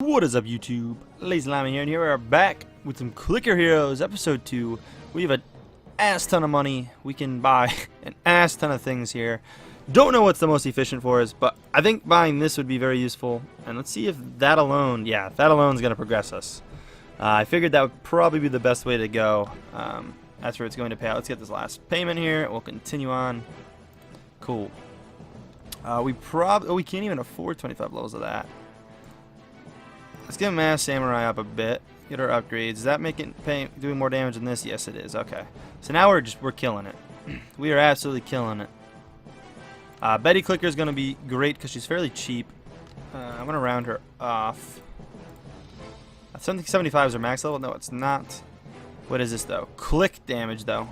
What is up, YouTube? LazeeLlama here, and here we are back with some Clicker Heroes, episode 2. We have an ass ton of money. We can buy an ass ton of things here. Don't know what's the most efficient for us, but I think buying this would be very useful. And let's see if that alone, yeah, that alone is going to progress us. I figured that would probably be the best way to go. That's where it's going to pay out. Let's get this last payment here. We'll continue on. Cool. We can't even afford 25 levels of that. Let's get Mass Samurai up a bit. Get our upgrades. Does that make it doing more damage than this? Yes, it is. Okay. So now we're killing it. We are absolutely killing it. Betty Clicker is going to be great because she's fairly cheap. I'm going to round her off. I think 75 is her max level. No, it's not. What is this though? Click damage though.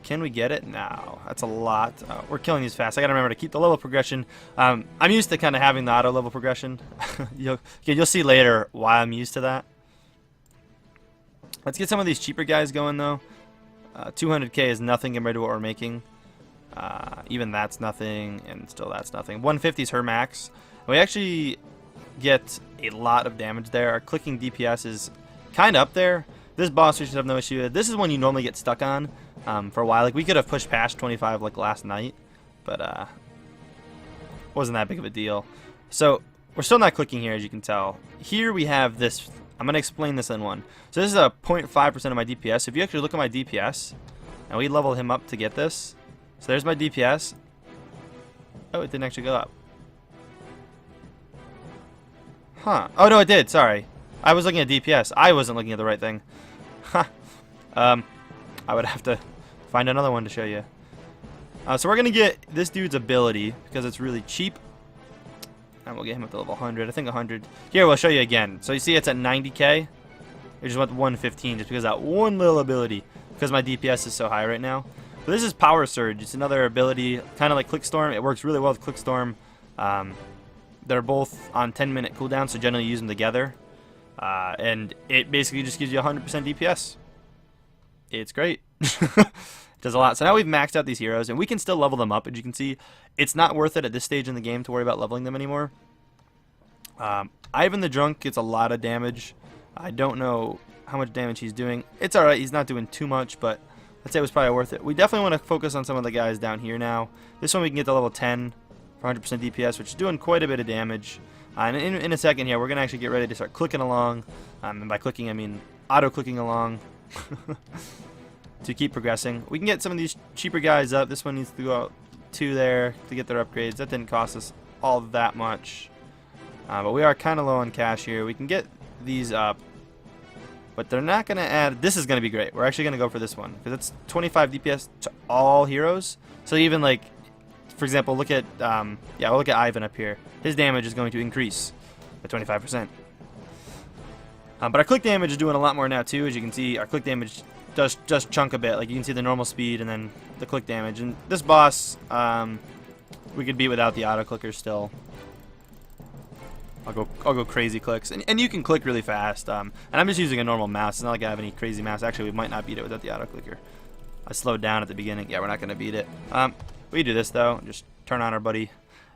Can we get it? No, that's a lot. We're killing these fast. I gotta remember to keep the level progression. I'm used to kind of having the auto level progression. You'll see later why I'm used to that. Let's get some of these cheaper guys going though. 200k is nothing compared to what we're making. Even that's nothing, and still that's nothing. 150 is her max. We actually get a lot of damage there. Our clicking DPS is kind of up there. This boss we should have no issue with. This is one you normally get stuck on for a while. Like we could have pushed past 25 like last night, but wasn't that big of a deal. So we're still not clicking here, as you can tell. Here we have this. I'm going to explain this in one. So this is a 0.5% of my DPS. If you actually look at my DPS, and we leveled him up to get this. So there's my DPS. Oh, it didn't actually go up. Huh. Oh, no, it did. Sorry. I was looking at DPS. I wasn't looking at the right thing. Huh. I would have to find another one to show you. So we're going to get this dude's ability because it's really cheap. And we'll get him up to level 100. I think 100. Here, we'll show you again. So you see it's at 90k. I just went 115 just because of that one little ability. Because my DPS is so high right now. But this is Power Surge. It's another ability, kind of like Clickstorm. It works really well with Clickstorm. They're both on 10-minute cooldown, so generally use them together. And it basically just gives you 100% DPS. It's great. It does a lot. So now we've maxed out these heroes, and we can still level them up. As you can see, it's not worth it at this stage in the game to worry about leveling them anymore. Ivan the Drunk gets a lot of damage. I don't know how much damage he's doing. It's alright. He's not doing too much, but I'd say it was probably worth it. We definitely want to focus on some of the guys down here now. This one we can get to level 10 for 100% DPS, which is doing quite a bit of damage. And in a second here, we're going to actually get ready to start clicking along. And by clicking, I mean auto-clicking along to keep progressing. We can get some of these cheaper guys up. This one needs to go out 2 there to get their upgrades. That didn't cost us all that much. But we are kind of low on cash here. We can get these up. But they're not going to add... This is going to be great. We're actually going to go for this one. Because it's 25 DPS to all heroes. So even like... For example, look at we'll look at Ivan up here. His damage is going to increase by 25%. But our click damage is doing a lot more now too. As you can see, our click damage does just chunk a bit. Like you can see the normal speed and then the click damage. And this boss, we could beat without the auto clicker still. I'll go crazy clicks, and you can click really fast. And I'm just using a normal mouse. It's not like I have any crazy mouse. Actually, we might not beat it without the auto clicker. I slowed down at the beginning. Yeah, we're not gonna beat it. We do this though. Just turn on our buddy,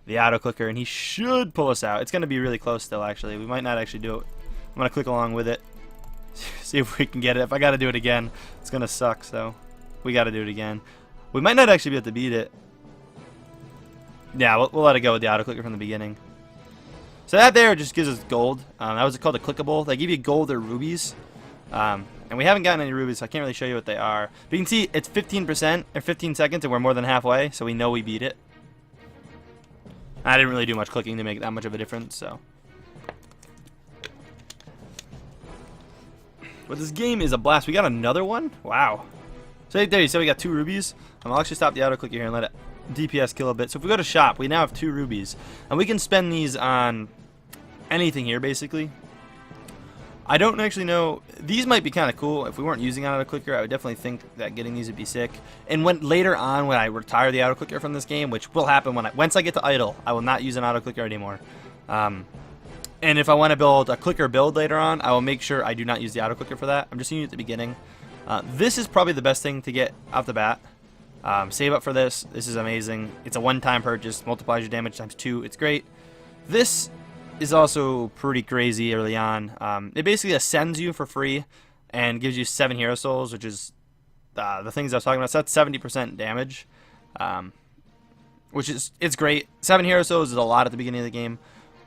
the auto clicker, and he should pull us out. It's gonna be really close still. Actually, we might not actually do it. I'm gonna click along with it. See if we can get it. If I gotta do it again, it's gonna suck. So we gotta do it again. We might not actually be able to beat it. Yeah, we'll let it go with the auto clicker from the beginning. So that there just gives us gold. That was called a clickable. They give you gold or rubies. And we haven't gotten any rubies, so I can't really show you what they are. But you can see it's 15% or 15 seconds, and we're more than halfway, so we know we beat it. I didn't really do much clicking to make that much of a difference, so. But this game is a blast. We got another one? Wow. So there you see we got 2 rubies. I'll actually stop the auto clicker here and let it DPS kill a bit. So if we go to shop, we now have 2 rubies. And we can spend these on anything here, basically. I don't actually know. These might be kind of cool. If we weren't using auto clicker, I would definitely think that getting these would be sick. And when later on, when I retire the auto clicker from this game, which will happen once I get to idle, I will not use an auto clicker anymore. And if I want to build a clicker build later on, I will make sure I do not use the auto clicker for that. I'm just using it at the beginning. This is probably the best thing to get off the bat. Save up for this. This is amazing. It's a one-time purchase. Multiplies your damage times 2. It's great. This is also pretty crazy early on. It basically ascends you for free and gives you 7 hero souls, which is the things I was talking about. So that's 70% damage, which is it's great. 7 hero souls is a lot at the beginning of the game.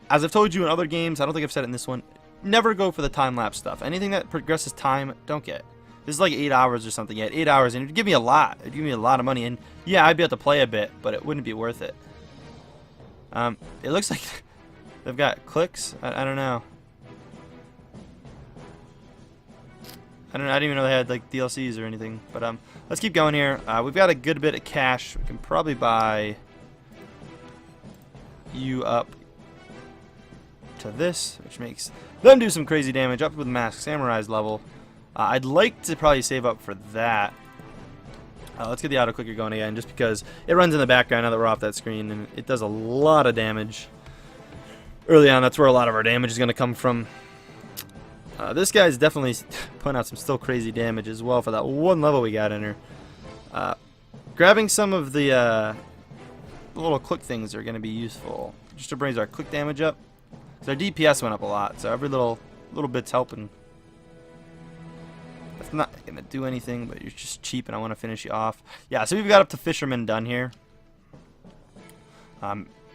As I've told you in other games, I don't think I've said it in this one, never go for the time-lapse stuff. Anything that progresses time, don't get. This is like 8 hours or something. Yeah, 8 hours, and it'd give me a lot. It'd give me a lot of money, and yeah, I'd be able to play a bit, but it wouldn't be worth it. It looks like they've got clicks. I don't know. I didn't even know they had like DLCs or anything. But let's keep going here. We've got a good bit of cash. We can probably buy you up to this, which makes them do some crazy damage up with Masked Samurai's level. I'd like to probably save up for that. Let's get the auto clicker going again, just because it runs in the background now that we're off that screen, and it does a lot of damage. Early on, that's where a lot of our damage is going to come from. This guy's definitely putting out some still crazy damage as well for that one level we got in her. Grabbing some of the little click things are going to be useful, just to raise our click damage up. So our DPS went up a lot, so every little bit's helping. That's not going to do anything, but you're just cheap and I want to finish you off. Yeah, so we've got up to Fisherman done here.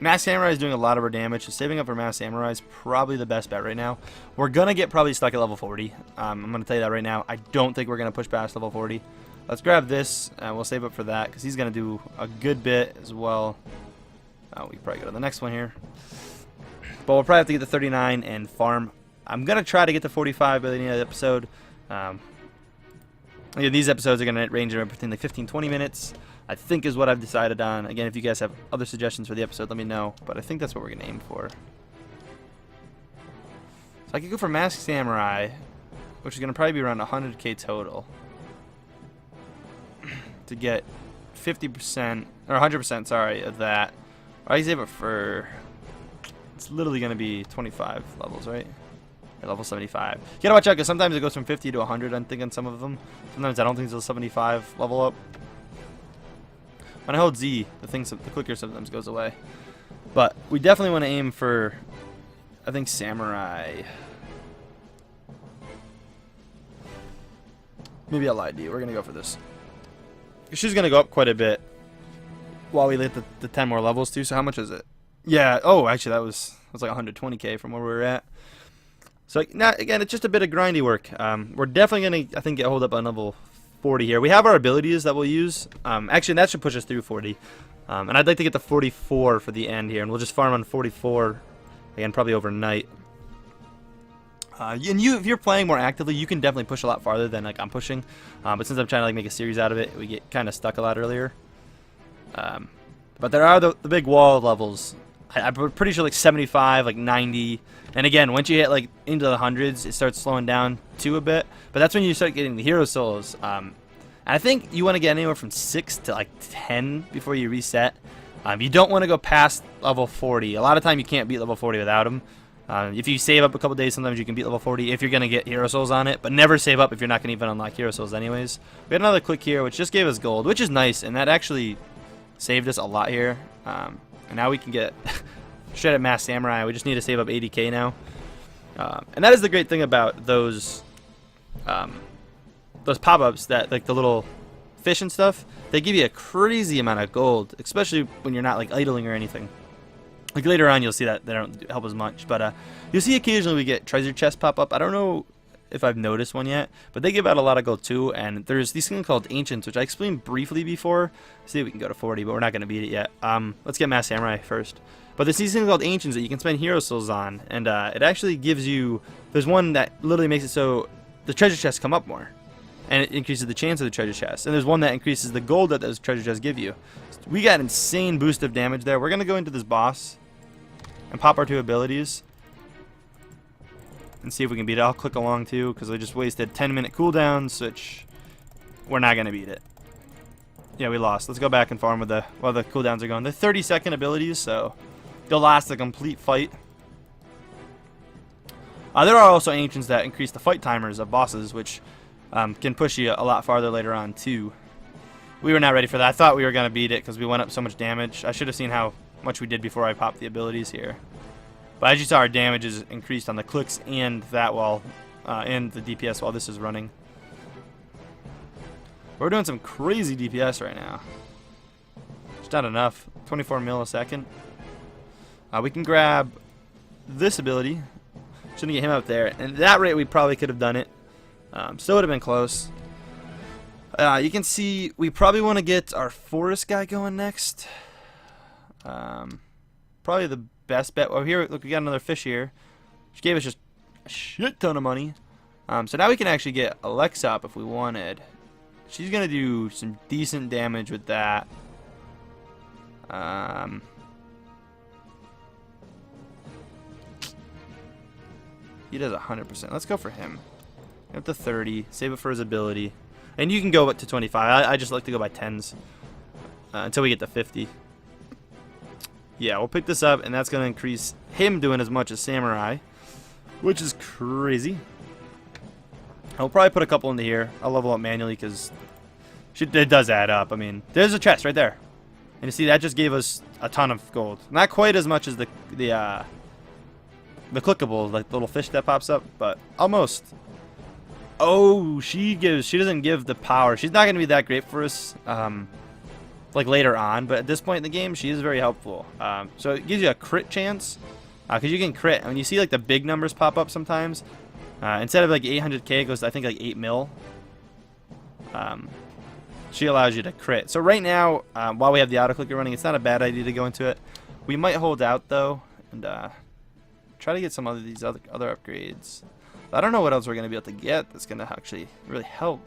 Masked Samurai is doing a lot of our damage, so saving up for Masked Samurai is probably the best bet right now. We're going to get probably stuck at level 40. I'm going to tell you that right now. I don't think we're going to push past level 40. Let's grab this, and we'll save up for that, because he's going to do a good bit as well. We can probably go to the next one here. But we'll probably have to get to 39 and farm. I'm going to try to get to 45 by the end of the episode. Yeah, these episodes are going to range between like 15-20 minutes, I think is what I've decided on. Again, if you guys have other suggestions for the episode, let me know. But I think that's what we're going to aim for. So I could go for Masked Samurai, which is going to probably be around 100k total, to get 50%, or 100%, sorry, of that. I save it for, it's literally going to be 25 levels, right? Level 75. You gotta watch out, because sometimes it goes from 50 to 100, I think, on some of them. Sometimes I don't think it's a 75 level up. When I hold Z, the clicker sometimes goes away. But we definitely want to aim for, I think, Samurai. Maybe I lied to you. We're gonna go for this. She's gonna go up quite a bit while we hit the 10 more levels too. So how much is it? Yeah. Oh, actually, that was like 120k from where we were at. So now, again, it's just a bit of grindy work. We're definitely going to, I think, get hold up on level 40 here. We have our abilities that we'll use. Actually, that should push us through 40. And I'd like to get to 44 for the end here. And we'll just farm on 44, again, probably overnight. And if you're playing more actively, you can definitely push a lot farther than like I'm pushing. But since I'm trying to like make a series out of it, we get kind of stuck a lot earlier. But there are the big wall levels. I'm pretty sure like 75, like 90. And again, once you hit like into the hundreds, it starts slowing down too a bit. But that's when you start getting the hero souls. And I think you want to get anywhere from 6 to like 10 before you reset. You don't want to go past level 40. A lot of time you can't beat level 40 without them. If you save up a couple days, sometimes you can beat level 40 if you're going to get hero souls on it. But never save up if you're not going to even unlock hero souls anyways. We had another click here, which just gave us gold, which is nice. And that actually saved us a lot here. And now we can get straight at Masked Samurai. We just need to save up 80k now. And that is the great thing about those pop-ups, that like the little fish and stuff. They give you a crazy amount of gold, especially when you're not like idling or anything. Like later on, you'll see that they don't help as much. But you'll see occasionally we get treasure chests pop up. I don't know if I've noticed one yet, but they give out a lot of gold too. And there's these things called Ancients, which I explained briefly before. See if we can go to 40, but we're not going to beat it yet. Let's get Masked Samurai first. But there's these things called Ancients that you can spend hero souls on, and it actually gives you, there's one that literally makes it so the treasure chests come up more, and it increases the chance of the treasure chests. And there's one that increases the gold that those treasure chests give you. So we got an insane boost of damage there. We're going to go into this boss and pop our 2 abilities and see if we can beat it. I'll click along too, because I just wasted 10-minute cooldowns, which we're not going to beat it. Yeah, we lost. Let's go back and farm while the cooldowns are going. They're 30-second abilities, so they'll last a complete fight. There are also Ancients that increase the fight timers of bosses, which can push you a lot farther later on too. We were not ready for that. I thought we were going to beat it because we went up so much damage. I should have seen how much we did before I popped the abilities here. But as you saw, our damage is increased on the clicks and that while and the DPS while this is running. We're doing some crazy DPS right now. It's not enough. 24 millisecond. We can grab this ability. Shouldn't get him up there. And at that rate, we probably could have done it. Still would have been close. You can see we probably want to get our forest guy going next. Probably the best bet. Oh, here, look, we got another fish here. Which gave us just a shit ton of money. So now we can actually get Alexa up if we wanted. She's going to do some decent damage with that. He does 100%. Let's go for him. Up to 30. Save it for his ability. And you can go up to 25. I just like to go by 10s. Until we get to 50. Yeah, we'll pick this up, and that's going to increase him doing as much as Samurai. Which is crazy. I'll probably put a couple into here. I'll level up manually because it does add up. I mean, there's a chest right there. And you see, that just gave us a ton of gold. Not quite as much as the clickable, like the little fish that pops up, but almost. Oh, she doesn't give the power. She's not going to be that great for us, like later on. But at this point in the game, she is very helpful. So it gives you a crit chance, because you can crit. When you see like the big numbers pop up sometimes, instead of like 800k, it goes to, I think, like 8 mil. She allows you to crit. So right now, while we have the auto clicker running, it's not a bad idea to go into it. We might hold out though, and try to get some of these other upgrades. I don't know what else we're going to be able to get that's going to actually really help.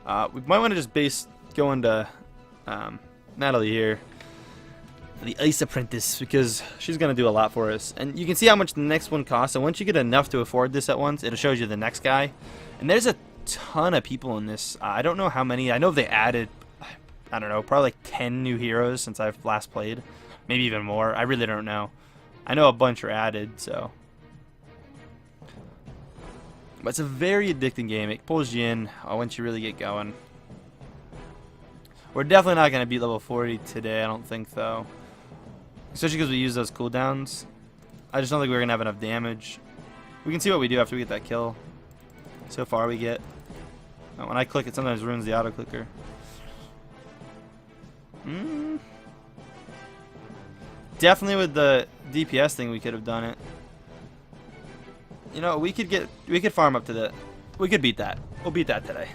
We might want to just go into Natalie here, the Ice Apprentice, because she's going to do a lot for us. And you can see how much the next one costs. And once you get enough to afford this at once, it shows you the next guy. And there's a ton of people in this. I don't know how many. I know they added, I don't know, probably like 10 new heroes since I've last played. Maybe even more. I really don't know. I know a bunch are added, so. But it's a very addicting game. It pulls you in once you really get going. We're definitely not going to beat level 40 today, I don't think, though. Especially because we use those cooldowns. I just don't think we're going to have enough damage. We can see what we do after we get that kill. So far we get. When I click it, sometimes ruins the auto clicker. Definitely with the DPS thing we could have done it. You know, we could farm up to the, we could beat that. We'll beat that today.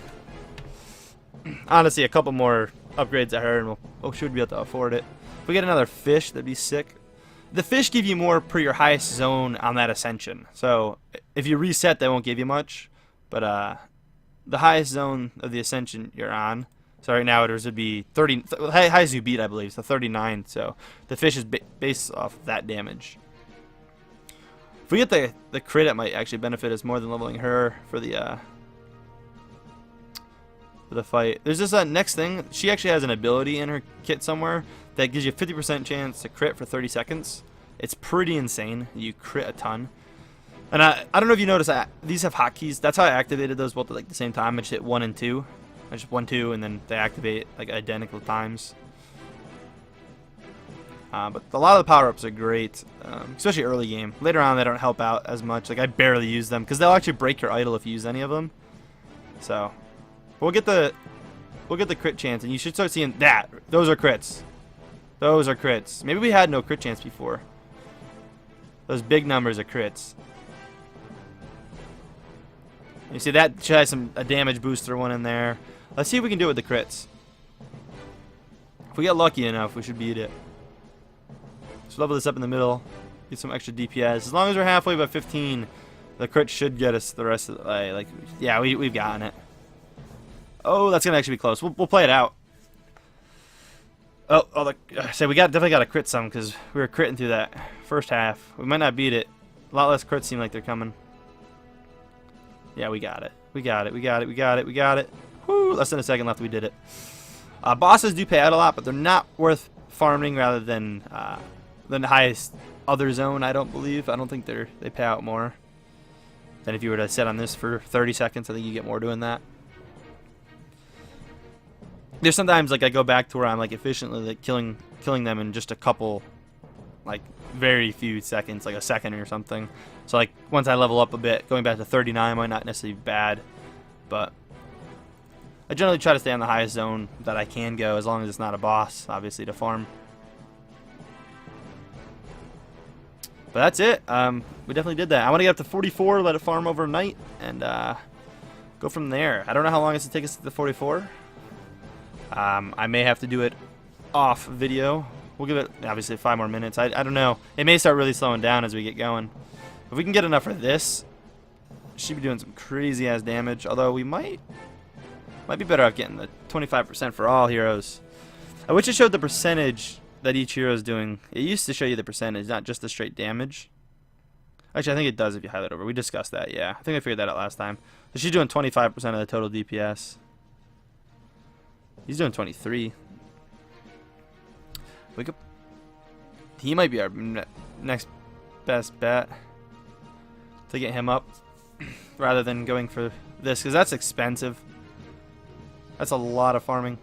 Honestly, a couple more upgrades at her and we should be able to afford it. If we get another fish, that'd be sick. The fish give you more per your highest zone on that ascension. So if you reset, they won't give you much. But the highest zone of the ascension you're on, so right now it would be 30, highest you beat, I believe, so 39. So the fish is based off that damage. If we get the crit, it might actually benefit us more than leveling her for the fight. There's this next thing. She actually has an ability in her kit somewhere that gives you a 50% chance to crit for 30 seconds. It's pretty insane. You crit a ton. And I don't know if you noticed, these have hotkeys. That's how I activated those both at like the same time. I just hit 1 and 2. I just 1, 2, and then they activate like identical times. But a lot of the power-ups are great, especially early game. Later on, they don't help out as much. Like I barely use them because they'll actually break your idol if you use any of them. So we'll get the crit chance, and you should start seeing that. Those are crits. Those are crits. Maybe we had no crit chance before. Those big numbers are crits. You see that should have a damage booster one in there. Let's see if we can do it with the crits. If we get lucky enough, we should beat it. So level this up in the middle. Get some extra DPS. As long as we're halfway by 15, the crit should get us the rest of the way. Like, yeah, we've gotten it. Oh, that's gonna actually be close. We'll play it out. Oh, so we definitely got to crit some because we were critting through that first half. We might not beat it. A lot less crits seem like they're coming. Yeah, we got it. We got it. We got it. We got it. We got it. Woo! Less than a second left. We did it. Bosses do pay out a lot, but they're not worth farming rather than the highest other zone. I don't believe. I don't think they pay out more than if you were to sit on this for 30 seconds. I think you get more doing that. There's sometimes like I go back to where I'm like efficiently like killing them in just a couple like very few seconds, like a second or something. So like once I level up a bit, going back to 39 might not necessarily be bad, but I generally try to stay on the highest zone that I can go, as long as it's not a boss, obviously, to farm. But that's it. We definitely did that. I want to get up to 44, let it farm overnight, and go from there. I don't know how long it's going to take us to the 44. I may have to do it off video. We'll give it, obviously, 5 more minutes. I don't know. It may start really slowing down as we get going. If we can get enough for this, should be doing some crazy-ass damage. Although we might be better off getting the 25% for all heroes. I wish it showed the percentage that each hero is doing. It used to show you the percentage, not just the straight damage. Actually, I think it does if you highlight over. We discussed that, yeah. I think I figured that out last time. So she's doing 25% of the total DPS. He's doing 23. We could. He might be our next best bet to get him up, rather than going for this, because that's expensive. That's a lot of farming.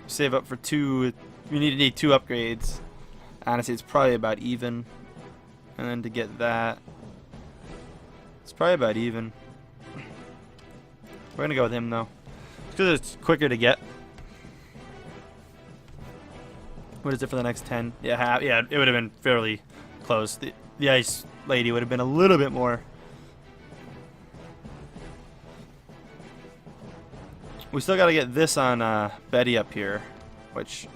Save up for 2. You need 2 upgrades. Honestly, it's probably about even. And then to get that, it's probably about even. We're gonna go with him though, because it's quicker to get. What is it for the next 10? Yeah, yeah, it would have been fairly close. The ice lady would have been a little bit more. We still got to get this on Betty up here, which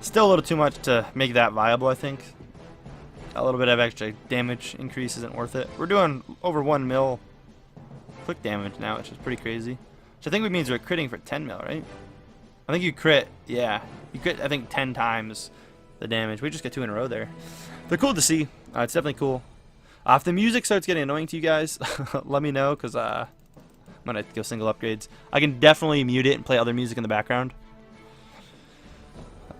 is still a little too much to make that viable, I think. A little bit of extra damage increase isn't worth it. We're doing over 1 mil quick damage now, which is pretty crazy. Which I think means we're critting for 10 mil, right? I think you crit, yeah. You crit, I think, 10 times the damage. We just get 2 in a row there. They're cool to see. It's definitely cool. If the music starts getting annoying to you guys, let me know, because I'm going to go single upgrades. I can definitely mute it and play other music in the background.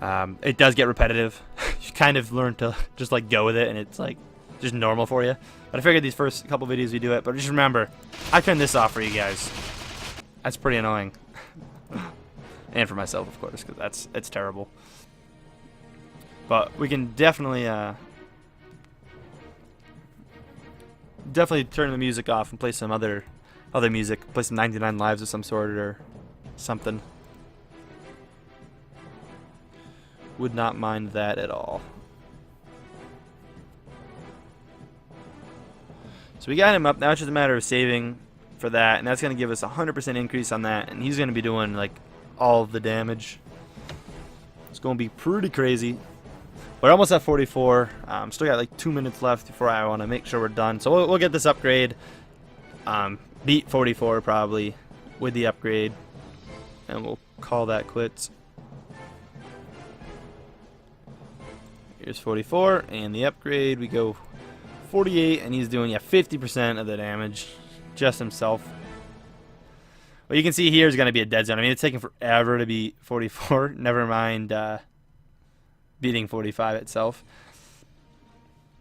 It does get repetitive. You kind of learn to just like go with it, and it's like just normal for you. But I figured these first couple videos we do it. But just remember, I turned this off for you guys. That's pretty annoying. And for myself, of course, because it's terrible. But we can definitely turn the music off and play some other music. Play some 99 Lives of some sort or something. Would not mind that at all. So we got him up. Now it's just a matter of saving for that, and that's going to give us a 100% increase on that, and he's going to be doing like all of the damage. It's going to be pretty crazy. We're almost at 44. Still got like 2 minutes left before I want to make sure we're done. So we'll get this upgrade. Beat 44 probably with the upgrade, and we'll call that quits. Here's 44, and the upgrade, we go 48, and he's doing 50% of the damage just himself. What you can see here is going to be a dead zone. I mean, it's taking forever to beat 44. Never mind beating 45 itself.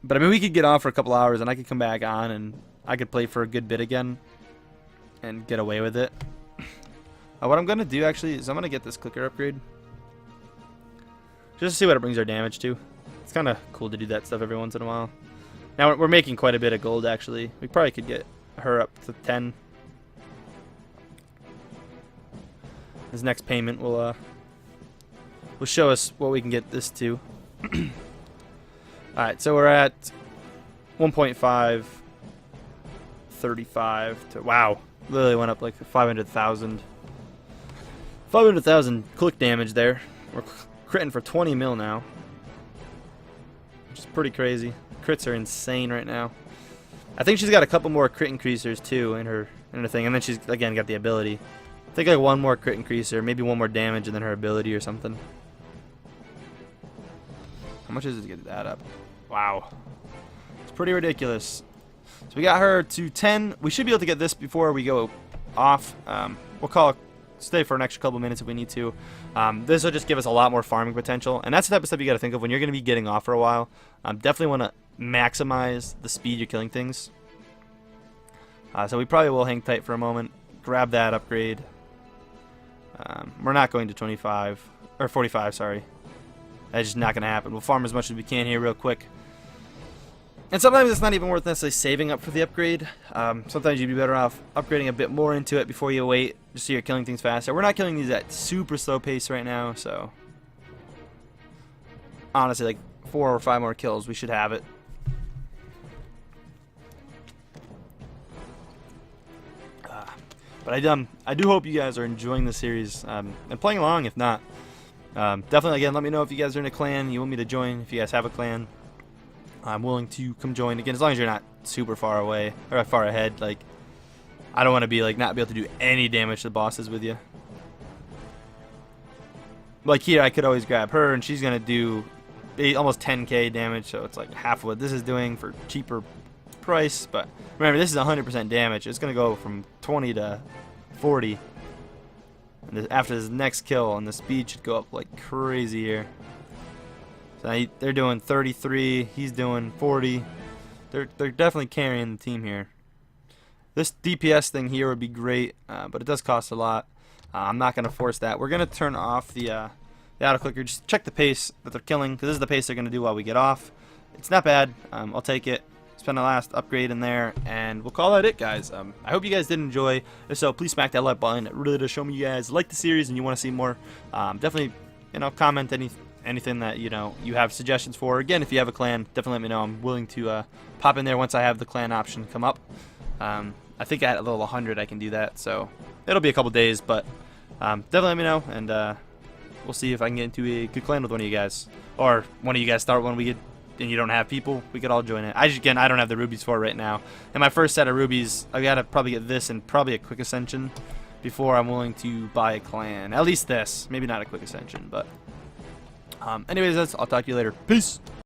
But I mean, we could get off for a couple hours, and I could come back on, and I could play for a good bit again and get away with it. What I'm going to do, actually, is I'm going to get this clicker upgrade. Just to see what it brings our damage to. It's kind of cool to do that stuff every once in a while. Now we're making quite a bit of gold, actually. We probably could get her up to 10. This next payment will show us what we can get this to. Alright, so we're at 1.5, 35 to, wow, literally went up like 500,000. 500,000 click damage there. We're critting for 20 mil now, which is pretty crazy. Crits are insane right now. I think she's got a couple more crit increasers too in her thing, and then she's again got the ability. I think like one more crit increaser, maybe one more damage, and then her ability or something. How much is it to get that up? Wow, it's pretty ridiculous. So we got her to 10. We should be able to get this before we go off. We'll call it, stay for an extra couple minutes if we need to. This will just give us a lot more farming potential, and that's the type of stuff you got to think of when you're going to be getting off for a while. Definitely want to maximize the speed you're killing things. So we probably will hang tight for a moment, grab that upgrade. We're not going to 25 or 45, sorry. That's just not going to happen. We'll farm as much as we can here real quick. And sometimes it's not even worth necessarily saving up for the upgrade. Sometimes you'd be better off upgrading a bit more into it before you wait, just so you're killing things faster. We're not killing these at super slow pace right now, so honestly, like 4 or 5 more kills, we should have it. But I do hope you guys are enjoying the series and playing along. If not, definitely again, let me know if you guys are in a clan. You want me to join? If you guys have a clan, I'm willing to come join again, as long as you're not super far away or far ahead. Like, I don't want to be like not be able to do any damage to the bosses with you. Like here, I could always grab her, and she's gonna do almost 10k damage, so it's like half of what this is doing for cheaper price. But remember, this is 100% damage. It's gonna go from 20 to 40, and after this next kill, and the speed should go up like crazy here. So they're doing 33, he's doing 40. They're definitely carrying the team here. This DPS thing here would be great, but it does cost a lot. I'm not gonna force that. We're gonna turn off the auto clicker. Just check the pace that they're killing, because this is the pace they're gonna do while we get off. It's not bad. I'll take it. Spend the last upgrade in there, and we'll call that it, guys. I hope you guys did enjoy. If so, please smack that like button. It really does show me you guys like the series and you want to see more. Definitely, comment anything that you have suggestions for. Again, if you have a clan, definitely let me know. I'm willing to pop in there once I have the clan option come up. I think at level 100 I can do that, so it'll be a couple days, but definitely let me know, and we'll see if I can get into a good clan with one of you guys, or one of you guys start one and you don't have people. We could all join it. Again, I don't have the rubies for it right now. And my first set of rubies, I gotta probably get this and probably a quick ascension before I'm willing to buy a clan. At least this, maybe not a quick ascension, but anyways, I'll talk to you later. Peace.